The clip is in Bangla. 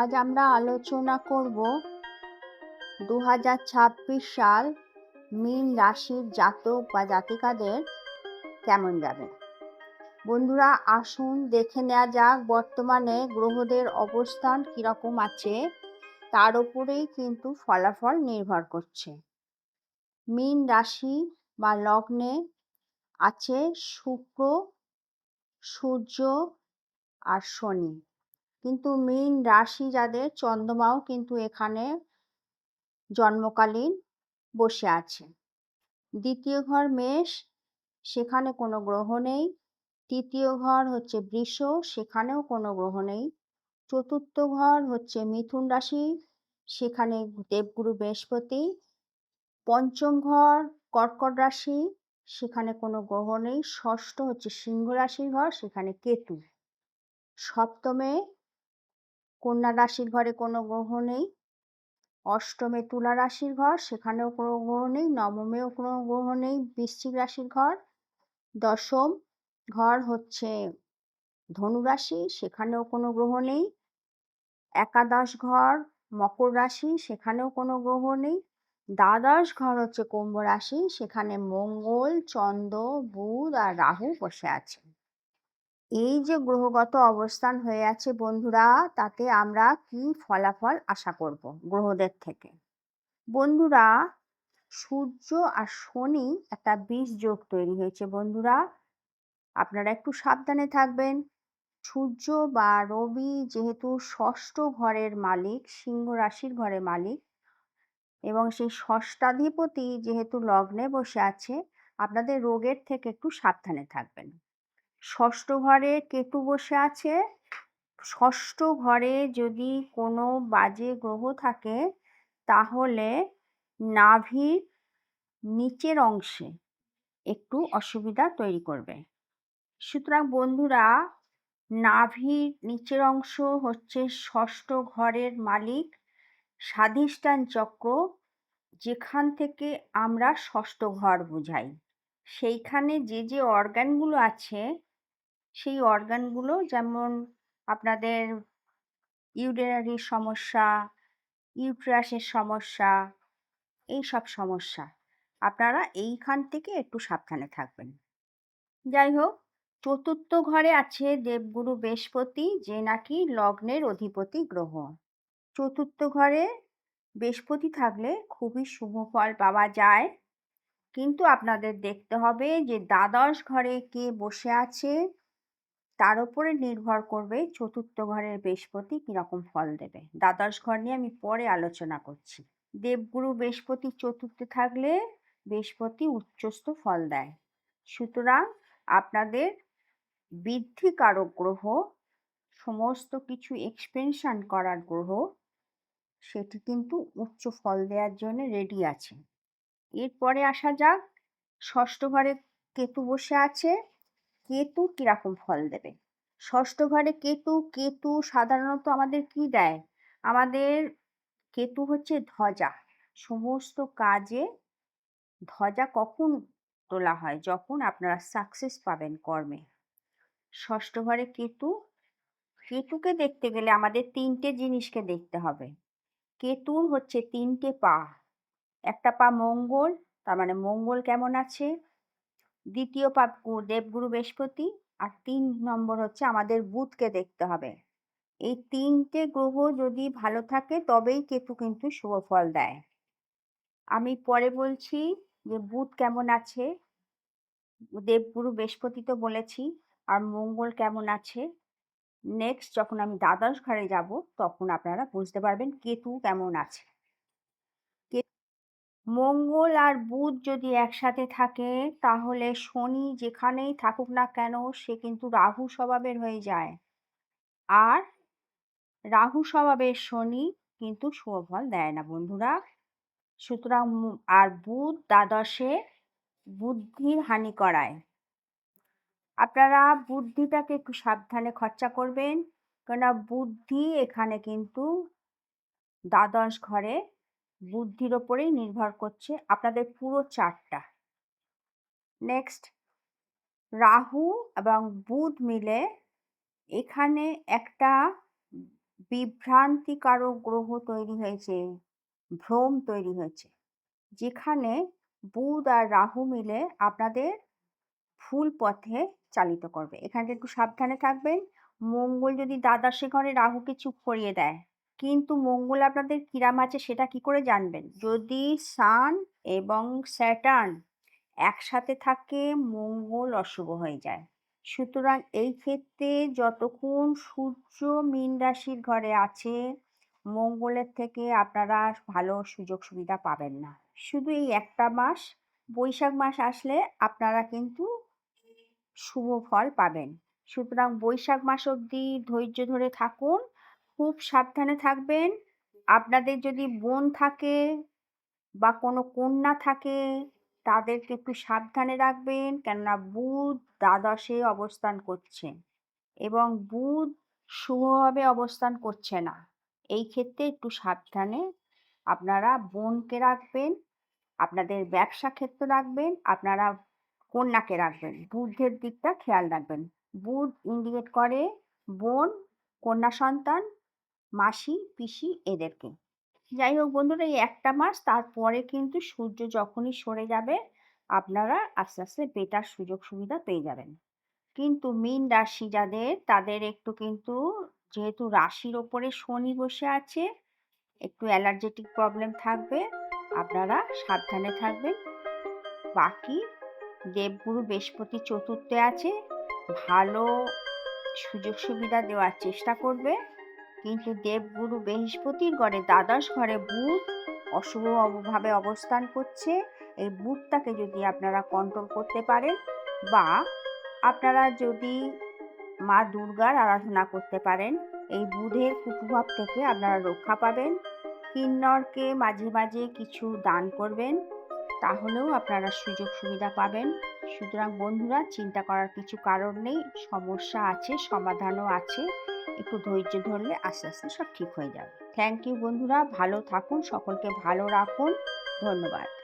আজ আমরা আলোচনা করব 2026 সাল মীন রাশির জাতক বা জাতিকাদের কেমন যাবে। বন্ধুরা, আসুন দেখে নেওয়া যাক বর্তমানে গ্রহদের অবস্থান কিরকম আছে, তার উপরেই কিন্তু ফলাফল নির্ভর করছে। মীন রাশি বা লগ্নে আছে শুক্র, সূর্য আর শনি। কিন্তু মীন রাশি যাদের, চন্দ্রমাও কিন্তু এখানে জন্মকালীন বসে আছে। দ্বিতীয় ঘর মেষ, সেখানে কোনো গ্রহ নেই। তৃতীয় ঘর হচ্ছে বৃষ, সেখানেও কোনো গ্রহ নেই। চতুর্থ ঘর হচ্ছে মিথুন রাশি, সেখানে দেবগুরু বৃহস্পতি। পঞ্চম ঘর কর্কট রাশি, সেখানে কোনো গ্রহ নেই। ষষ্ঠ হচ্ছে সিংহ রাশির ঘর, সেখানে কেতু। সপ্তমে কন্যা রাশির ঘরে কোনো গ্রহ নেই। অষ্টমে তুলা রাশির ঘর, সেখানেও কোনো গ্রহ নেই। নবমেও কোনো গ্রহ নেই, বৃশ্চিক রাশির ঘর। দশম ঘর হচ্ছে ধনু রাশি, সেখানেও কোনো গ্রহ নেই। একাদশ ঘর মকর রাশি, সেখানেও কোনো গ্রহ নেই। দ্বাদশ ঘর হচ্ছে কুম্ভ রাশি, সেখানে মঙ্গল, চন্দ্র, বুধ আর রাহু বসে আছে। এই যে গ্রহগত অবস্থান হয়ে আছে বন্ধুরা, তাতে আমরা কি ফলাফল আশা করব গ্রহদের থেকে। বন্ধুরা, সূর্য আর শনি একটা বিষ যোগ তৈরি হয়েছে। বন্ধুরা, আপনারা একটু সাবধানে থাকবেন। সূর্য বা রবি যেহেতু ষষ্ঠ ঘরের মালিক, সিংহ রাশির ঘরের মালিক, এবং সেই ষষ্ঠাধিপতি যেহেতু লগ্নে বসে আছে, আপনাদের রোগের থেকে একটু সাবধানে থাকবেন। ষষ্ঠ ঘরে কেতু বসে আছে। ষষ্ঠ ঘরে যদি কোনো বাজে গ্রহ থাকে, তাহলে নাভির নিচের অংশে একটু অসুবিধা তৈরি করবে। সুতরাং বন্ধুরা, নাভির নিচের অংশ হচ্ছে ষষ্ঠ ঘরের মালিক, স্বাধিষ্ঠান চক্র, যেখান থেকে আমরা ষষ্ঠ ঘর বোঝাই। সেইখানে যে যে অর্গানগুলো আছে, সেই অর্গানগুলো যেমন আপনাদের ইউরিনারির সমস্যা, ইউটেরাসের সমস্যা, এই সব সমস্যা, আপনারা এইখান থেকে একটু সাবধানে থাকবেন। যাই হোক, চতুর্থ ঘরে আছে দেবগুরু বৃহস্পতি, যে নাকি লগ্নের অধিপতি গ্রহ। চতুর্থ ঘরে বৃহস্পতি থাকলে খুবই শুভ ফল পাওয়া যায়। কিন্তু আপনাদের দেখতে হবে যে দ্বাদশ ঘরে কে বসে আছে, তার উপরে নির্ভর করবে চতুর্থ ঘরের বৃহস্পতি কিরকম ফল দেবে। দ্বাদশ ঘর নিয়ে আমি পরে আলোচনা করছি। দেবগুরু বৃহস্পতি চতুর্থে থাকলে বৃহস্পতি উচ্চস্থ ফল দেয়। সুতরাং আপনাদের বৃদ্ধিকারক গ্রহ, সমস্ত কিছু এক্সপেনশন করার গ্রহ, সেটি কিন্তু উচ্চ ফল দেওয়ার জন্য রেডি আছে। এরপরে আসা যাক, ষষ্ঠ ঘরে কেতু বসে আছে। কেতু কিরকম ফল দেবে? ষষ্ঠ ঘরে কেতু সাধারণত আমাদের কি দেয়? আমাদের কেতু হচ্ছে ধ্বজা। সমস্ত কাজে ধ্বজা কখন তোলা হয়? যখন আপনারা সাকসেস পাবেন কর্মে। ষষ্ঠ ঘরে কেতুকে দেখতে গেলে আমাদের তিনটে জিনিসকে দেখতে হবে। কেতুর হচ্ছে তিনটে পা। একটা পা মঙ্গল, তার মানে মঙ্গল কেমন আছে। দ্বিতীয় পা দেবগুরু বৃহস্পতি, আর 3 নম্বর হচ্ছে আমাদের বুধকে দেখতে হবে। এই তিনটে গ্রহ যদি ভালো থাকে, তবেই কেতু কিন্তু শুভ ফল দেয়। আমি পরে বলছি যে বুধ কেমন আছে, দেবগুরু বৃহস্পতি তো বলেছি, আর মঙ্গল কেমন আছে। নেক্সট যখন আমি দ্বাদশ ঘরে যাব, তখন আপনারা বুঝতে পারবেন কেতু কেমন আছে। মঙ্গল আর বুধ যদি একসাথে থাকে, তাহলে শনি যেখানেই থাকুক না কেন, সে কিন্তু রাহু স্বভাবের হয়ে যায়। আর রাহু স্বভাবের শনি কিন্তু শুভ ফল দেয় না বন্ধুরা। সুতরাং আর বুধ দ্বাদশে বুদ্ধির হানি করায়। আপনারা বুদ্ধিটাকে একটু সাবধানে খরচা করবেন, কেননা বুদ্ধি এখানে কিন্তু দ্বাদশ ঘরে বুদ্ধির ওপরেই নির্ভর করছে আপনাদের পুরো চার্টটা। নেক্সট, রাহু এবং বুধ মিলে এখানে একটা বিভ্রান্তিকারক গ্রহ তৈরি হয়েছে, ভ্রম তৈরি হয়েছে, যেখানে বুধ আর রাহু মিলে আপনাদের ভুল পথে চালিত করবে। এখানে একটু সাবধানে থাকবেন। মঙ্গল যদি দ্বাদশে ঘরে রাহুকে চুপ করিয়ে দেয়, কিন্তু মঙ্গল আপনাদের কিরাম আছে সেটা কি করে জানবেন? যদি সান এবং স্যাটার্ন একসাথে থাকে, মঙ্গল অশুভ হয়ে যায়। সুতরাং এই ক্ষেত্রে যতক্ষণ সূর্য মীন রাশির ঘরে আছে, মঙ্গলের থেকে আপনারা ভালো সুযোগ সুবিধা পাবেন না। শুধু এই একটা মাস, বৈশাখ মাস আসলে আপনারা কিন্তু শুভ ফল পাবেন। সুতরাং বৈশাখ মাস অবধি ধৈর্য ধরে থাকুন, খুব সাবধানে থাকবেন। আপনাদের যদি বোন থাকে বা কোনো কন্যা থাকে, তাদেরকে একটু সাবধানে রাখবেন, কেননা বুধ দ্বাদশে অবস্থান করছে এবং বুধ শুভভাবে অবস্থান করছে না। এই ক্ষেত্রে একটু সাবধানে আপনারা বোনকে রাখবেন, আপনাদের ব্যবসা ক্ষেত্র রাখবেন, আপনারা কন্যাকে রাখবেন। বুধের দিকটা খেয়াল রাখবেন। বুধ ইন্ডিকেট করে বোন, কন্যা সন্তান, মাসি, পিসি এদেরকে। যাই হোক বন্ধুরা, এই একটা মাস, তারপরে কিন্তু সূর্য যখনই সরে যাবে, আপনারা আস্তে আস্তে বেটার সুযোগ সুবিধা পেয়ে যাবেন। কিন্তু মীন রাশি যাদের, তাদের একটু কিন্তু, যেহেতু রাশির ওপরে শনি বসে আছে, একটু অ্যালার্জেটিক প্রবলেম থাকবে, আপনারা সাবধানে থাকবেন। বাকি দেবগুরু বৃহস্পতি চতুর্থে আছে, ভালো সুযোগ সুবিধা দেওয়ার চেষ্টা করবে, কিন্তু দেবগুরু বৃহস্পতির ঘরে দ্বাদশ ঘরে বুধ অশুভভাবে অবস্থান করছে। এই বুধটাকে যদি আপনারা কন্ট্রোল করতে পারেন, বা আপনারা যদি মা দুর্গার আরাধনা করতে পারেন, এই বুধের কুপ্রভাব থেকে আপনারা রক্ষা পাবেন। কিন্নরকে মাঝে মাঝে কিছু দান করবেন, তাহলেও আপনারা সুযোগ সুবিধা পাবেন। সুতরাং বন্ধুরা, চিন্তা করার কিছু কারণ নেই, সমস্যা আছে, সমাধানও আছে। একটু ধৈর্য ধরলে আস্তে আস্তে সব ঠিক হয়ে যাবে। থ্যাংক ইউ বন্ধুরা, ভালো থাকুন, সকলকে ভালো রাখুন, ধন্যবাদ।